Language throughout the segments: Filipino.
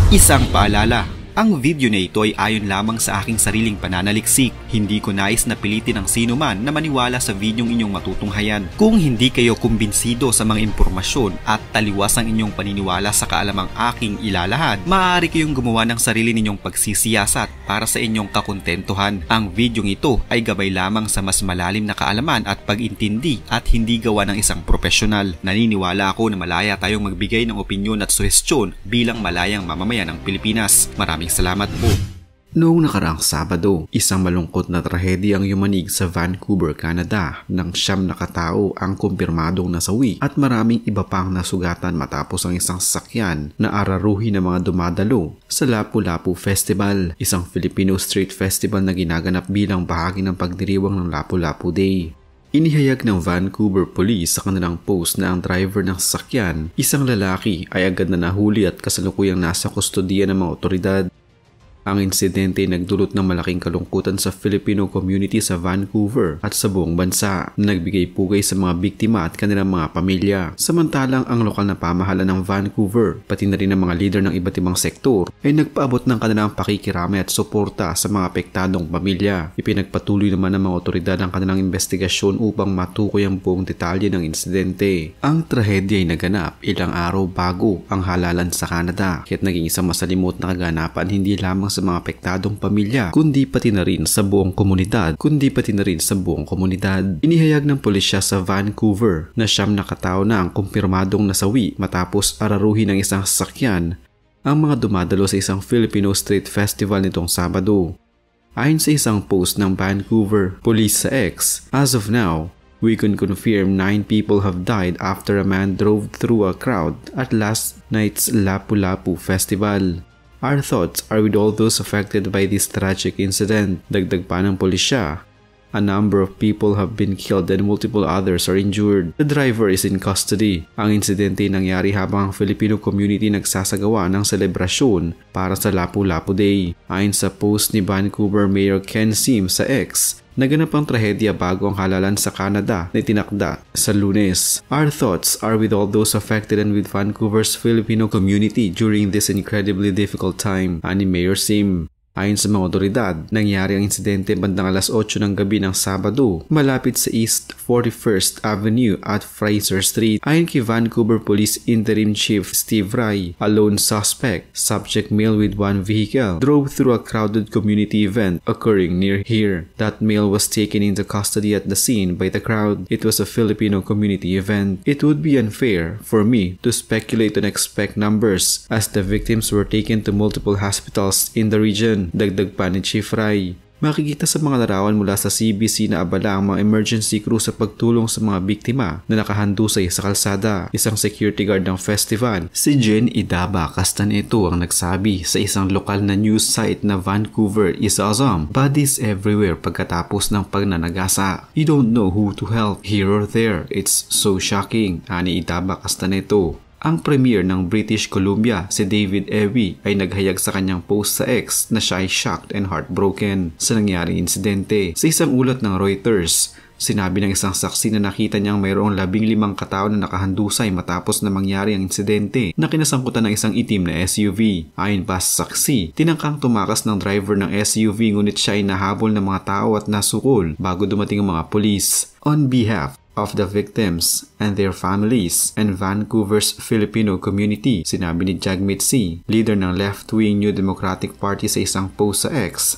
Isang paalala, ang video na ito ay ayon lamang sa aking sariling pananaliksik. Hindi ko nais na pilitin ang sino man na maniwala sa videong inyong matutunghayan. Kung hindi kayo kumbinsido sa mga impormasyon at taliwas ang inyong paniniwala sa kaalamang aking ilalahad, maaari kayong gumawa ng sarili ninyong pagsisiyasat para sa inyong kakontentuhan. Ang videong ito ay gabay lamang sa mas malalim na kaalaman at pag-intindi at hindi gawa ng isang profesional. Naniniwala ako na malaya tayong magbigay ng opinyon at suhestyon bilang malayang mamamayan ng Pilipinas. Maraming salamat po. Noong nakaraang Sabado, isang malungkot na trahedya ang yumanig sa Vancouver, Canada nang 9 na katao ang kumpirmadong nasawi at maraming iba pang nasugatan matapos ang isang sasakyan na araruhin ng mga dumadalo sa Lapu-Lapu Festival, isang Filipino street festival na ginaganap bilang bahagi ng pagdiriwang ng Lapu-Lapu Day. Inihayag ng Vancouver Police sa kanilang post na ang driver ng sasakyan, isang lalaki, ay agad na nahuli at kasalukuyang nasa kustodiya ng mga otoridad. Ang insidente ay nagdulot ng malaking kalungkutan sa Filipino community sa Vancouver at sa buong bansa na nagbigay pugay sa mga biktima at kanilang mga pamilya. Samantalang ang lokal na pamahalaan ng Vancouver, pati na rin ang mga leader ng iba't ibang sektor, ay nagpaabot ng kanilang pakikiramay at suporta sa mga apektadong pamilya. Ipinagpatuloy naman ng mga otoridad ang kanilang investigasyon upang matukoy ang buong detalye ng insidente. Ang trahedya ay naganap ilang araw bago ang halalan sa Canada, kaya't naging isang masalimot na kaganapan hindi lamang sa mga apektadong pamilya, kundi pati na rin sa buong komunidad. Inihayag ng pulisya sa Vancouver na 9 na katao na ang kumpirmadong nasawi matapos araruhin ng isang sasakyan ang mga dumadalo sa isang Filipino street festival nitong Sabado. Ayon sa isang post ng Vancouver Police sa X, as of now, we can confirm 9 people have died after a man drove through a crowd at last night's Lapu-Lapu Festival. Our thoughts are with all those affected by this tragic incident. Dagdag pa ng pulisya, a number of people have been killed and multiple others are injured. The driver is in custody. Ang insidente nangyari habang ang Filipino community nagsasagawa ng selebrasyon para sa Lapu-Lapu Day. Ayon sa post ni Vancouver Mayor Ken Sim sa X, naganap ang trahedya bago ang halalan sa Canada na itinakda sa Lunes. Our thoughts are with all those affected and with Vancouver's Filipino community during this incredibly difficult time, ani Mayor Sim. Ayon sa mga otoridad, nangyari ang insidente bandang alas 8 ng gabi ng Sabado, malapit sa East 41st Avenue at Fraser Street. Ayon kay Vancouver Police Interim Chief Steve Rai, a lone suspect, subject male with one vehicle, drove through a crowded community event occurring near here. That male was taken into custody at the scene by the crowd. It was a Filipino community event. It would be unfair for me to speculate on exact numbers as the victims were taken to multiple hospitals in the region. Dagdag pa ni Chief Rai. Makikita sa mga larawan mula sa CBC na abala ang mga emergency crew sa pagtulong sa mga biktima na nakahandusay sa kalsada. Isang security guard ng festival, si Jen Idaba Castaneto, ang nagsabi sa isang lokal na news site na Vancouver is awesome. Bodies everywhere pagkatapos ng pagnanagasa. You don't know who to help here or there. It's so shocking, ani Idaba Castaneto. Ang premier ng British Columbia, si David Ewing, ay naghayag sa kanyang post sa X na siya ay shocked and heartbroken sa nangyaring insidente. Sa isang ulat ng Reuters, sinabi ng isang saksi na nakita niyang mayroong 15 katao na nakahandusay matapos na mangyari ang insidente na kinasangkutan ng isang itim na SUV. Ayon pa sa saksi, tinangkang tumakas ng driver ng SUV ngunit siya ay nahabol ng mga tao at nasukol bago dumating ang mga pulis. On behalf of the victims and their families and Vancouver's Filipino community, sinabi ni Jagmeet Singh, leader ng left-wing New Democratic Party sa isang post sa X.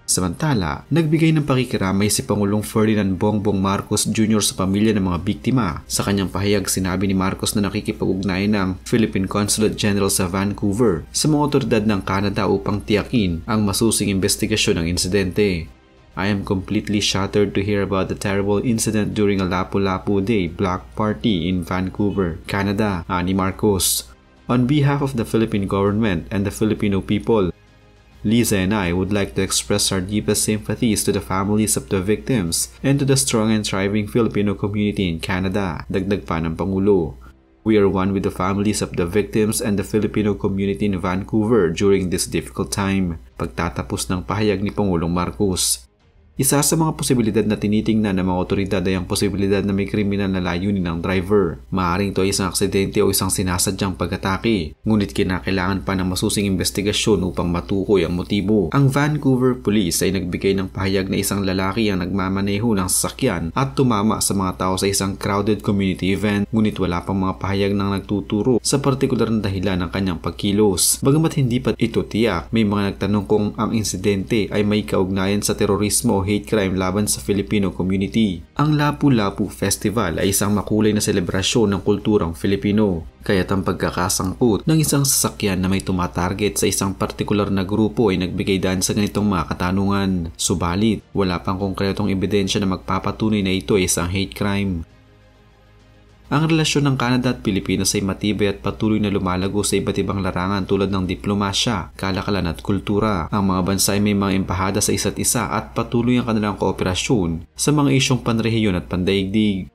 Samantala, nagbigay ng pakikiramay si Pangulong Ferdinand Bongbong Marcos Jr. sa pamilya ng mga biktima. Sa kanyang pahayag, sinabi ni Marcos na nakikipag-ugnayan ng Philippine Consulate General sa Vancouver sa mga otoridad ng Canada upang tiyakin ang masusing investigasyon ng insidente. I am completely shattered to hear about the terrible incident during a Lapu-Lapu Day block party in Vancouver, Canada, ani Marcos. On behalf of the Philippine government and the Filipino people, Liza and I would like to express our deepest sympathies to the families of the victims and to the strong and thriving Filipino community in Canada, dagdag pa ng Pangulo. We are one with the families of the victims and the Filipino community in Vancouver during this difficult time. Pagtatapos ng pahayag ni Pangulong Marcos. Isa sa mga posibilidad na tinitingnan ng mga otoridad ay ang posibilidad na may kriminal na layunin ng driver. Maaaring ito ay isang aksidente o isang sinasadyang pag-atake, ngunit kinakailangan pa ng masusing investigasyon upang matukoy ang motibo. Ang Vancouver Police ay nagbigay ng pahayag na isang lalaki ang nagmamaneho ng sasakyan at tumama sa mga tao sa isang crowded community event, ngunit wala pang mga pahayag ng nagtuturo sa partikular na dahilan ng kanyang pagkilos. Bagamat hindi pa ito tiyak, may mga nagtanong kung ang insidente ay may kaugnayan sa terorismo o hate crime laban sa Filipino community. Ang Lapu-Lapu Festival ay isang makulay na selebrasyon ng kulturang Filipino, kaya't ang pagkakasangkot ng isang sasakyan na may tumatarget sa isang partikular na grupo ay nagbigay daan sa ganitong mga katanungan. Subalit, wala pang konkretong ebidensya na magpapatunay na ito ay isang hate crime. Ang relasyon ng Canada at Pilipinas ay matibay at patuloy na lumalago sa iba't ibang larangan tulad ng diplomasya, kalakalan at kultura. Ang mga bansa ay may mga embahada sa isa't isa at patuloy ang kanilang kooperasyon sa mga isyong panrehiyon at pandaigdig.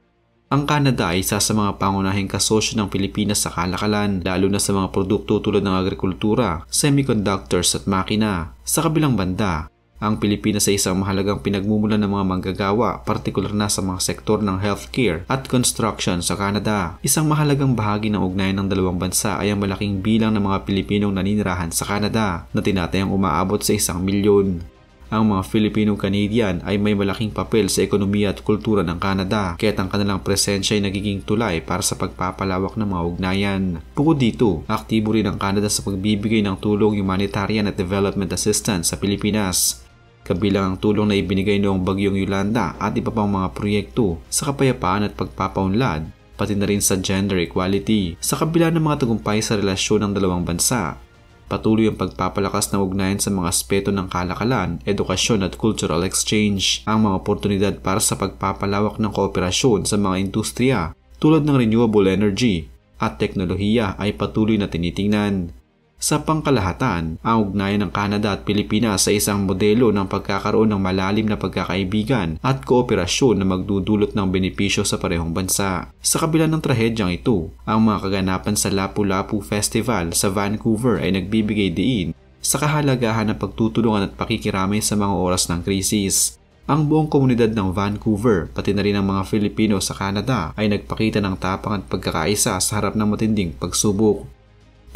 Ang Canada ay isa sa mga pangunahing kasosyo ng Pilipinas sa kalakalan, lalo na sa mga produkto tulad ng agrikultura, semiconductors at makina. Sa kabilang banda, ang Pilipinas ay isang mahalagang pinagmumulan ng mga manggagawa, partikular na sa mga sektor ng healthcare at construction sa Canada. Isang mahalagang bahagi ng ugnayan ng dalawang bansa ay ang malaking bilang ng mga Pilipinong naninirahan sa Canada na tinatayang umaabot sa 1 milyon. Ang mga Filipino-Canadian ay may malaking papel sa ekonomiya at kultura ng Canada, kaya't ang kanilang presensya ay nagiging tulay para sa pagpapalawak ng mga ugnayan. Bukod dito, aktibo rin ang Canada sa pagbibigay ng tulong humanitarian at development assistance sa Pilipinas, kabilang ang tulong na ibinigay noong Bagyong Yolanda at iba pang mga proyekto sa kapayapaan at pagpapaunlad, pati na rin sa gender equality. Sa kabila ng mga tagumpay sa relasyon ng dalawang bansa, patuloy ang pagpapalakas ng ugnayan sa mga aspeto ng kalakalan, edukasyon at cultural exchange. Ang mga oportunidad para sa pagpapalawak ng kooperasyon sa mga industriya tulad ng renewable energy at teknolohiya ay patuloy na tinitingnan. Sa pangkalahatan, ang ugnayan ng Canada at Pilipinas ay isang modelo ng pagkakaroon ng malalim na pagkakaibigan at kooperasyon na magdudulot ng benepisyo sa parehong bansa. Sa kabila ng trahedyang ito, ang mga kaganapan sa Lapu-Lapu Festival sa Vancouver ay nagbibigay diin sa kahalagahan ng pagtutulungan at pakikiramay sa mga oras ng krisis. Ang buong komunidad ng Vancouver, pati na rin ang mga Filipino sa Canada, ay nagpakita ng tapang at pagkakaisa sa harap ng matinding pagsubok.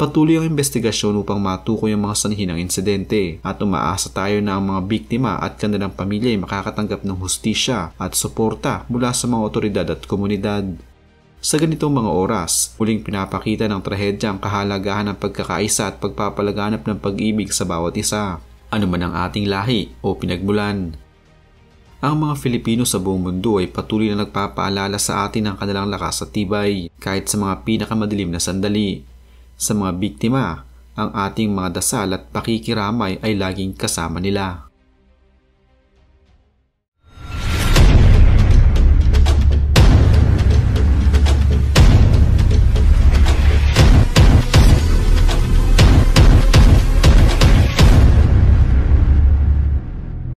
Patuloy ang investigasyon upang matukoy ang mga sanhi ng insidente at umaasa tayo na ang mga biktima at kanilang pamilya ay makakatanggap ng hustisya at suporta mula sa mga otoridad at komunidad. Sa ganitong mga oras, muling pinapakita ng trahedya ang kahalagahan ng pagkakaisa at pagpapalaganap ng pag-ibig sa bawat isa, ano man ang ating lahi o pinagmulan. Ang mga Filipino sa buong mundo ay patuloy na nagpapaalala sa atin ng kanilang lakas at tibay kahit sa mga pinakamadilim na sandali. Sa mga biktima, ang ating mga dasal at pakikiramay ay laging kasama nila.